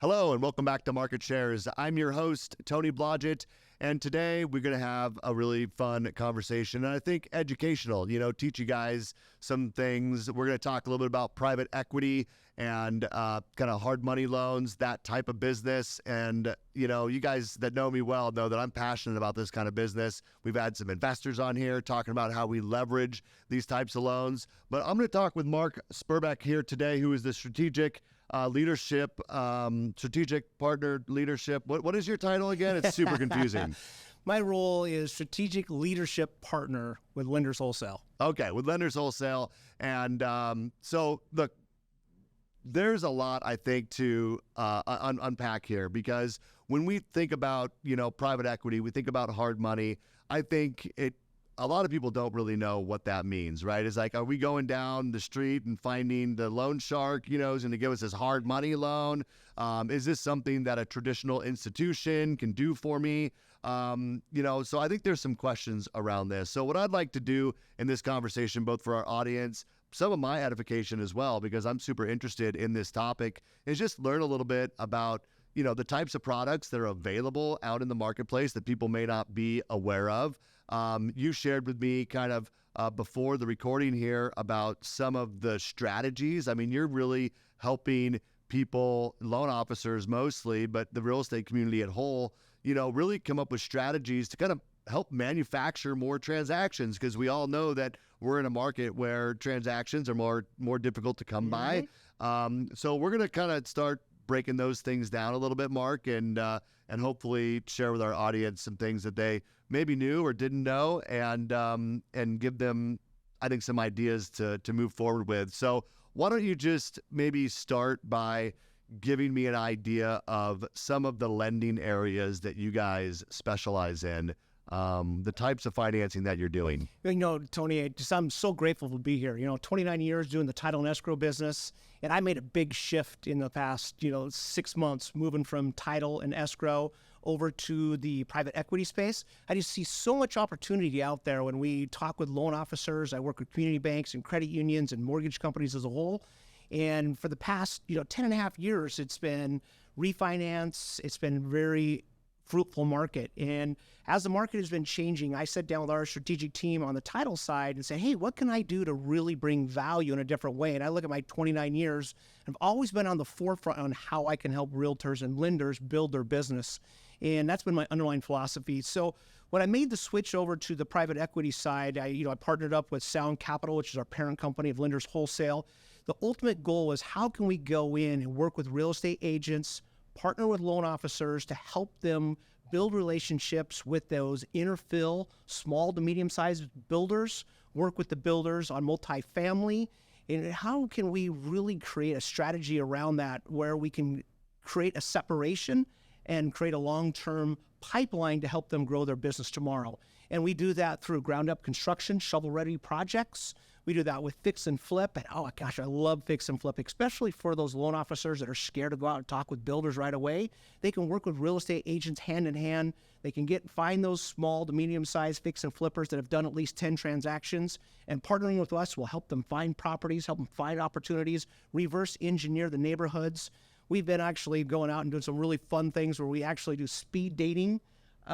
Hello and welcome back to Market Shares. I'm your host, Tony Blodgett, and today we're going to have a really fun conversation and I think educational, teach you guys some things. We're going to talk a little bit about private equity and kind of hard money loans, that type of business. And, you guys that know me well know that I'm passionate about this kind of business. We've had some investors on here talking about how we leverage these types of loans. But I'm going to talk with Mark Spurbeck here today, who is the strategic partner leadership. What is your title again? It's super confusing. My role is strategic leadership partner with Lenders Wholesale. Okay, with Lenders Wholesale. And so look, there's a lot, I think, to unpack here, because when we think about, private equity, we think about hard money. I think a lot of people don't really know what that means, right? It's like, are we going down the street and finding the loan shark, who's going to give us this hard money loan? Is this something that a traditional institution can do for me? So I think there's some questions around this. So what I'd like to do in this conversation, both for our audience, some of my edification as well, because I'm super interested in this topic, is just learn a little bit about the types of products that are available out in the marketplace that people may not be aware of. You shared with me kind of before the recording here about some of the strategies. I mean, you're really helping people, loan officers mostly, but the real estate community at whole, really come up with strategies to kind of help manufacture more transactions, because we all know that we're in a market where transactions are more difficult to come by. So we're going to kind of start breaking those things down a little bit, Mark, and hopefully share with our audience some things that they maybe knew or didn't know, and give them, I think, some ideas to move forward with. So why don't you just maybe start by giving me an idea of some of the lending areas that you guys specialize in, the types of financing that you're doing. Tony, I'm so grateful to be here. 29 years doing the title and escrow business, and I made a big shift in the past, 6 months, moving from title and escrow over to the private equity space. I just see so much opportunity out there when we talk with loan officers. I work with community banks and credit unions and mortgage companies as a whole. And for the past, 10 and a half years, it's been refinance. It's been very fruitful market. And as the market has been changing, I sat down with our strategic team on the title side and said, hey, what can I do to really bring value in a different way? And I look at my 29 years, I've always been on the forefront on how I can help realtors and lenders build their business. And that's been my underlying philosophy. So when I made the switch over to the private equity side, I partnered up with Sound Capital, which is our parent company of Lenders Wholesale. The ultimate goal was, how can we go in and work with real estate agents, partner with loan officers to help them build relationships with those infill, small to medium-sized builders, work with the builders on multifamily, and how can we really create a strategy around that where we can create a separation and create a long-term pipeline to help them grow their business tomorrow. And we do that through ground-up construction, shovel-ready projects. We do that with fix and flip. And oh gosh, I love fix and flip, especially for those loan officers that are scared to go out and talk with builders right away. They can work with real estate agents hand in hand. They can find those small to medium-sized fix and flippers that have done at least 10 transactions. And partnering with us will help them find properties, help them find opportunities, reverse engineer the neighborhoods. We've been actually going out and doing some really fun things where we actually do speed dating,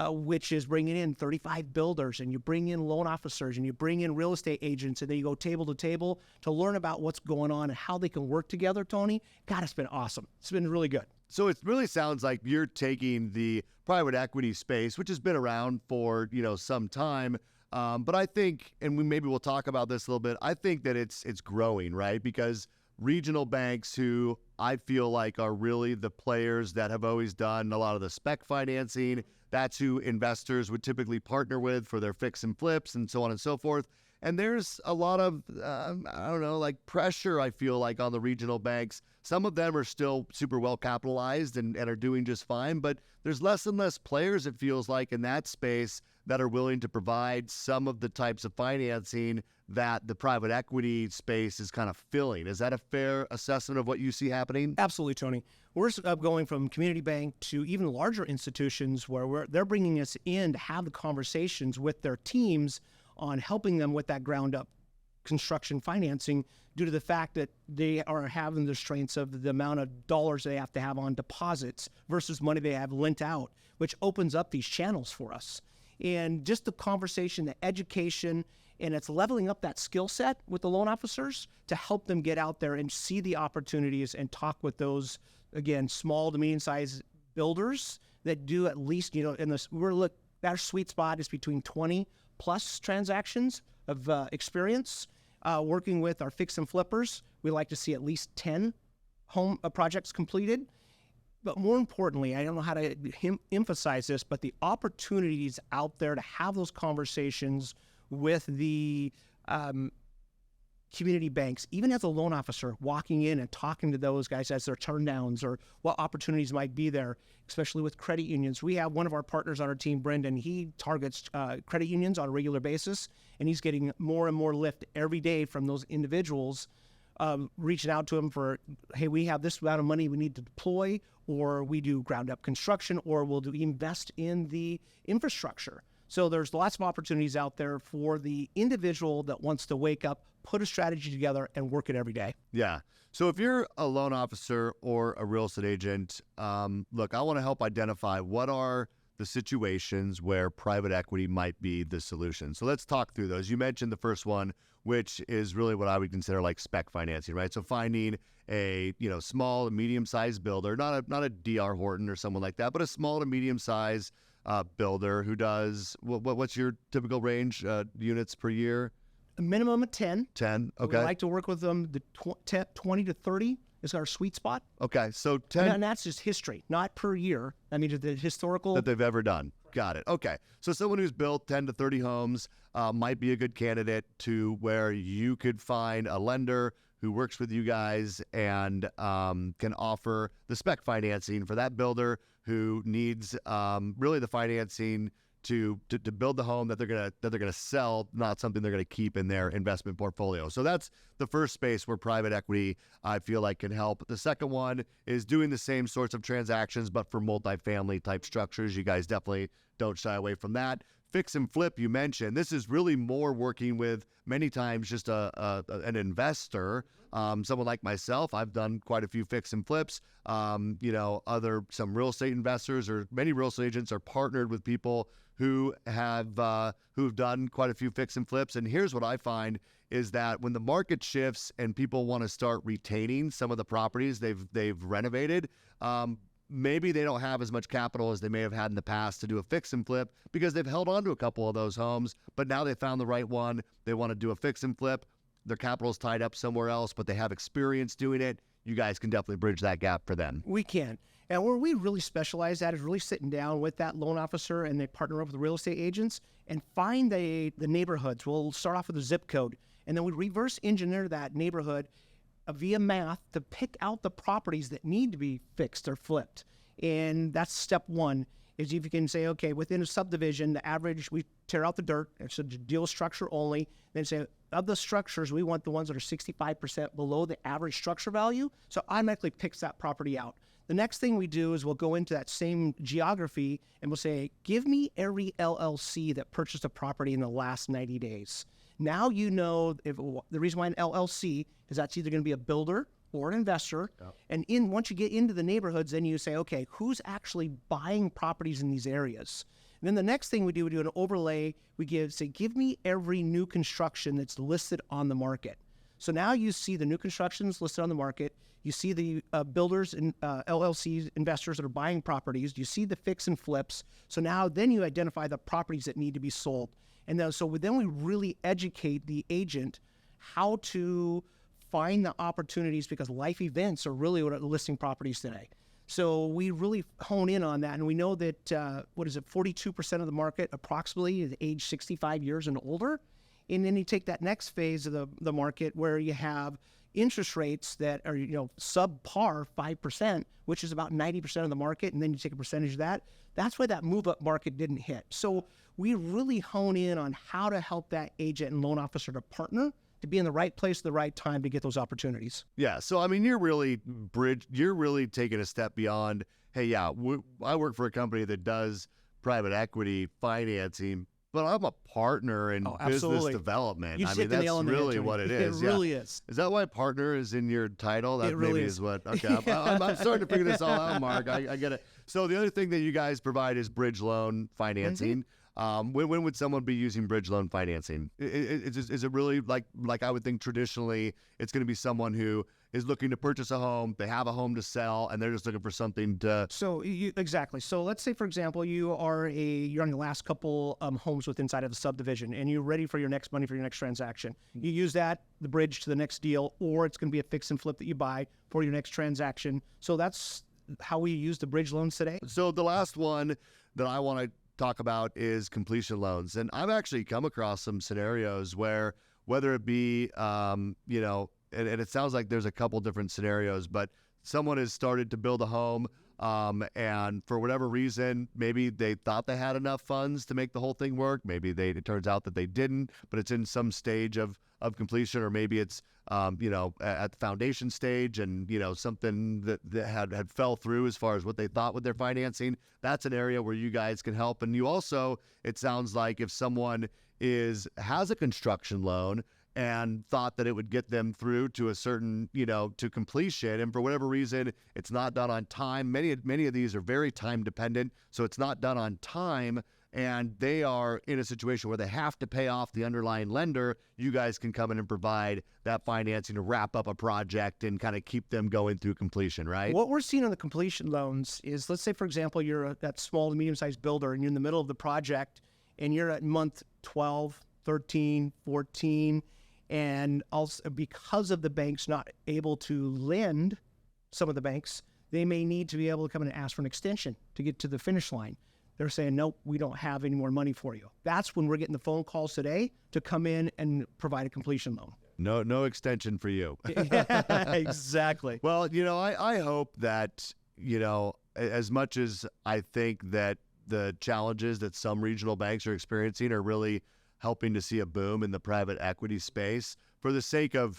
which is bringing in 35 builders, and you bring in loan officers and you bring in real estate agents, and then you go table to table to learn about what's going on and how they can work together, Tony. God, it's been awesome. It's been really good. So it really sounds like you're taking the private equity space, which has been around for, some time. But I think, and maybe we'll talk about this a little bit, I think that it's growing, right? Because regional banks, who I feel like are really the players that have always done a lot of the spec financing, that's who investors would typically partner with for their fix and flips and so on and so forth. And there's a lot of, pressure, I feel like, on the regional banks. Some of them are still super well capitalized and are doing just fine, but there's less and less players, it feels like, in that space that are willing to provide some of the types of financing that the private equity space is kind of filling. Is that a fair assessment of what you see happening? Absolutely, Tony. We're going from community bank to even larger institutions where they're bringing us in to have the conversations with their teams on helping them with that ground up construction financing due to the fact that they are having the restraints of the amount of dollars they have to have on deposits versus money they have lent out, which opens up these channels for us. And just the conversation, the education, and it's leveling up that skill set with the loan officers to help them get out there and see the opportunities and talk with those, again, small to medium-sized builders that do at least, in this, our sweet spot is between 20 plus transactions of experience. Working with our fix and flippers, we like to see at least 10 home projects completed. But more importantly, I don't know how to emphasize this, but the opportunities out there to have those conversations with the community banks, even as a loan officer, walking in and talking to those guys as their turndowns or what opportunities might be there, especially with credit unions. We have one of our partners on our team, Brendan. He targets credit unions on a regular basis, and he's getting more and more lift every day from those individuals reaching out to him for, hey, we have this amount of money we need to deploy, or we do ground up construction, or we'll invest in the infrastructure. So there's lots of opportunities out there for the individual that wants to wake up, put a strategy together, and work it every day. Yeah. So if you're a loan officer or a real estate agent, look, I want to help identify what are the situations where private equity might be the solution. So let's talk through those. You mentioned the first one, which is really what I would consider like spec financing, right? So finding a small to medium-sized builder, not a DR Horton or someone like that, but a small to medium-sized builder who does what's your typical range units per year? A minimum of 10. 10, okay. We like to work with them. The 20 to 30 is our sweet spot. Okay, so 10. And that's just history, not per year. I mean, the historical. That they've ever done. Got it. Okay. So someone who's built 10 to 30 homes might be a good candidate to where you could find a lender who works with you guys and can offer the spec financing for that builder who needs really the financing to build the home that they're gonna sell, not something they're gonna keep in their investment portfolio. So that's the first space where private equity, I feel like, can help. The second one is doing the same sorts of transactions, but for multifamily type structures. You guys definitely don't shy away from that. Fix and flip, you mentioned. This is really more working with many times just an investor. Someone like myself, I've done quite a few fix and flips. Some real estate investors or many real estate agents are partnered with people who've done quite a few fix and flips. And here's what I find is that when the market shifts and people want to start retaining some of the properties they've renovated, maybe they don't have as much capital as they may have had in the past to do a fix and flip because they've held on to a couple of those homes, but now they found the right one. They want to do a fix and flip. Their capital's tied up somewhere else, but they have experience doing it. You guys can definitely bridge that gap for them. We can. And where we really specialize at is really sitting down with that loan officer, and they partner up with the real estate agents and find the neighborhoods. We'll start off with a zip code, and then we reverse engineer that neighborhood via math to pick out the properties that need to be fixed or flipped. And that's step one, is if you can say, okay, within a subdivision, the average, we tear out the dirt, it's a deal structure only, then say, of the structures, we want the ones that are 65% below the average structure value, so automatically picks that property out. The next thing we do is we'll go into that same geography and we'll say, give me every LLC that purchased a property in the last 90 days. Now you know the reason why an LLC is that's either going to be a builder or an investor. Yep. And once you get into the neighborhoods, then you say, okay, who's actually buying properties in these areas? And then the next thing we do an overlay. We give me every new construction that's listed on the market. So now you see the new constructions listed on the market. You see the builders and LLCs, investors that are buying properties. You see the fix and flips. So now then you identify the properties that need to be sold. And then we really educate the agent how to find the opportunities, because life events are really what are listing properties today. So we really hone in on that. And we know that, 42% of the market approximately is age 65 years and older. And then you take that next phase of the market where you have interest rates that are, subpar 5%, which is about 90% of the market. And then you take a percentage of that. That's why that move-up market didn't hit. So we really hone in on how to help that agent and loan officer to partner to be in the right place at the right time to get those opportunities. Yeah. So, I mean, you're really taking a step beyond, hey, yeah, I work for a company that does private equity financing, but I'm a partner in Oh, business absolutely. development. You I just mean, hit the that's nail on the head, really Tony. what it is. It really is. Is that why partner is in your title? That It really maybe is. is what. Okay, I'm starting to figure this all out, Mark. I get it. So the other thing that you guys provide is bridge loan financing. When would someone be using bridge loan financing? Is it really like I would think traditionally it's going to be someone who is looking to purchase a home, they have a home to sell, and they're just looking for something to. So exactly. So let's say, for example, you're on your last couple homes with inside of the subdivision, and you're ready for your next money for your next transaction. You use the bridge to the next deal, or it's going to be a fix and flip that you buy for your next transaction. So that's how we use the bridge loans today. So the last one that I want to talk about is completion loans, and I've actually come across some scenarios where whether it be and it sounds like there's a couple different scenarios, but someone has started to build a home, and for whatever reason, maybe they thought they had enough funds to make the whole thing work. Maybe it turns out that they didn't, but it's in some stage of completion, or maybe it's at the foundation stage, and something that had fell through as far as what they thought with their financing. That's an area where you guys can help. And you also, it sounds like if someone has a construction loan and thought that it would get them through to a certain, to completion, and for whatever reason, it's not done on time. Many of these are very time dependent, so it's not done on time, and they are in a situation where they have to pay off the underlying lender. You guys can come in and provide that financing to wrap up a project and kind of keep them going through completion, right? What we're seeing on the completion loans is, let's say, for example, you're that small to medium-sized builder, and you're in the middle of the project, and you're at month 12, 13, 14, and also because of the banks not able to lend, some of the banks, they may need to be able to come in and ask for an extension to get to the finish line. They're saying, nope, we don't have any more money for you. That's when we're getting the phone calls today to come in and provide a completion loan. No extension for you. Yeah, exactly. Well, I hope that, as much as I think that the challenges that some regional banks are experiencing are really helping to see a boom in the private equity space, for the sake of,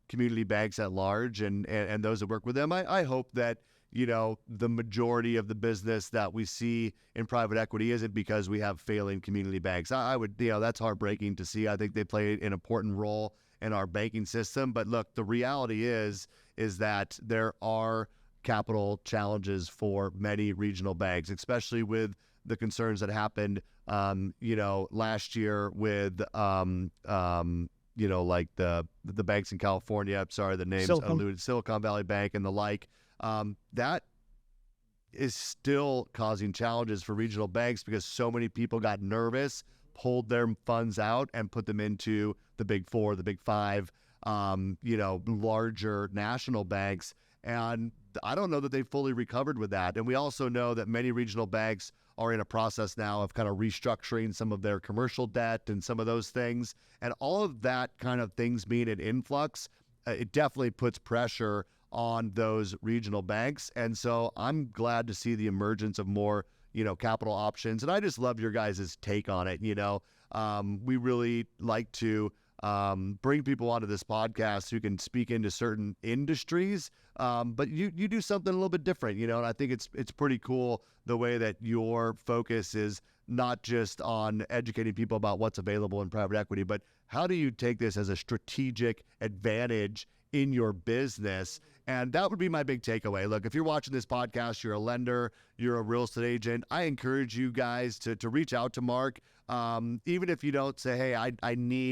community banks at large and those that work with them, I hope that, the majority of the business that we see in private equity isn't because we have failing community banks. I would, that's heartbreaking to see. I think they play an important role in our banking system. But look, the reality is that there are capital challenges for many regional banks, especially with the concerns that happened, last year with, like the banks in California. I'm sorry, the names alluded, Silicon Valley Bank and the like. That is still causing challenges for regional banks because so many people got nervous, pulled their funds out and put them into the big four, the big five, larger national banks. And I don't know that they fully recovered with that. And we also know that many regional banks are in a process now of kind of restructuring some of their commercial debt and some of those things. And all of that kind of things being an influx, it definitely puts pressure on those regional banks. And so I'm glad to see the emergence of more, capital options. And I just love your guys' take on it. We really like to bring people onto this podcast who can speak into certain industries, but you do something a little bit different, and I think it's pretty cool the way that your focus is not just on educating people about what's available in private equity, but how do you take this as a strategic advantage in your business? And that would be my big takeaway. Look, if you're watching this podcast, you're a lender, you're a real estate agent, I encourage you guys to reach out to Mark. Even if you don't say, hey, I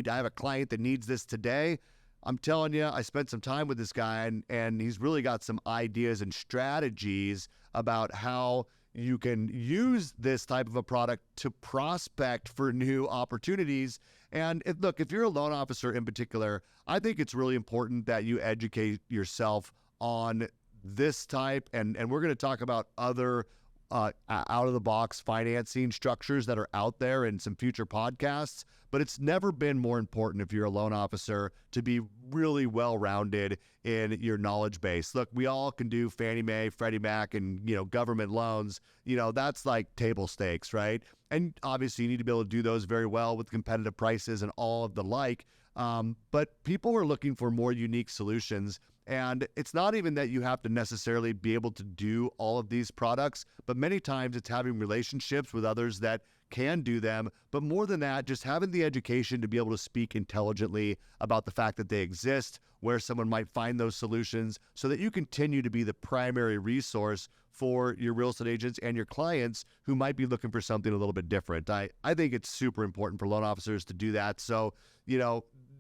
have a client that needs this today. I'm telling you, I spent some time with this guy, and he's really got some ideas and strategies about how you can use this type of a product to prospect for new opportunities. And if you're a loan officer in particular, I think it's really important that you educate yourself on this type. And we're going to talk about other out-of-the-box financing structures that are out there in some future podcasts. But it's never been more important, if you're a loan officer, to be really well-rounded in your knowledge base. Look, we all can do Fannie Mae, Freddie Mac, and government loans. That's like table stakes, right? And obviously, you need to be able to do those very well with competitive prices and all of the like. But people are looking for more unique solutions. And it's not even that you have to necessarily be able to do all of these products, but many times it's having relationships with others that can do them. But more than that, just having the education to be able to speak intelligently about the fact that they exist, where someone might find those solutions, so that you continue to be the primary resource for your real estate agents and your clients who might be looking for something a little bit different. I think it's super important for loan officers to do that. So,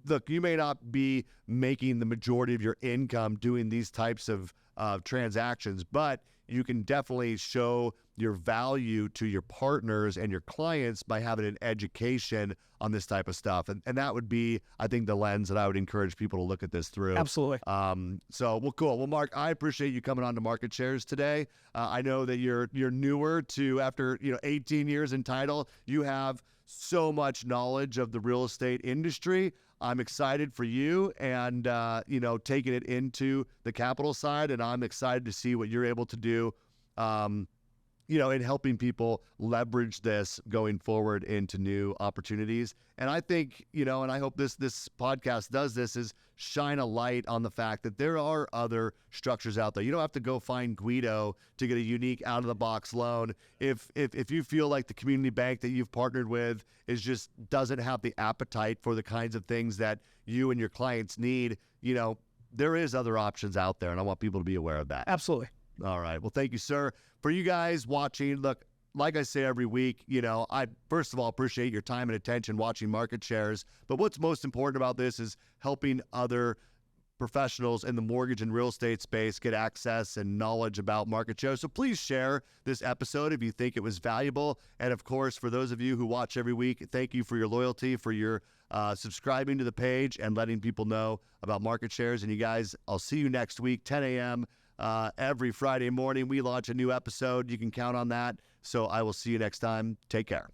look, you may not be making the majority of your income doing these types of transactions, but you can definitely show your value to your partners and your clients by having an education on this type of stuff. And that would be, I think, the lens that I would encourage people to look at this through. Absolutely. Well, cool. Well, Mark, I appreciate you coming on to Market Shares today. I know that you're newer to, after 18 years in title, you have so much knowledge of the real estate industry. I'm excited for you and, taking it into the capital side. And I'm excited to see what you're able to do, in helping people leverage this going forward into new opportunities. And I think, and I hope this podcast does this, is shine a light on the fact that there are other structures out there. You don't have to go find Guido to get a unique out-of-the-box loan. If you feel like the community bank that you've partnered with doesn't have the appetite for the kinds of things that you and your clients need, there is other options out there, and I want people to be aware of that. Absolutely. All right. Well, thank you, sir. For you guys watching, look, like I say every week, I first of all appreciate your time and attention watching Market Shares. But what's most important about this is helping other professionals in the mortgage and real estate space get access and knowledge about Market Shares. So please share this episode if you think it was valuable. And of course, for those of you who watch every week, thank you for your loyalty, for your subscribing to the page and letting people know about Market Shares. And you guys, I'll see you next week, 10 a.m. Every Friday morning. We launch a new episode. You can count on that. So I will see you next time. Take care.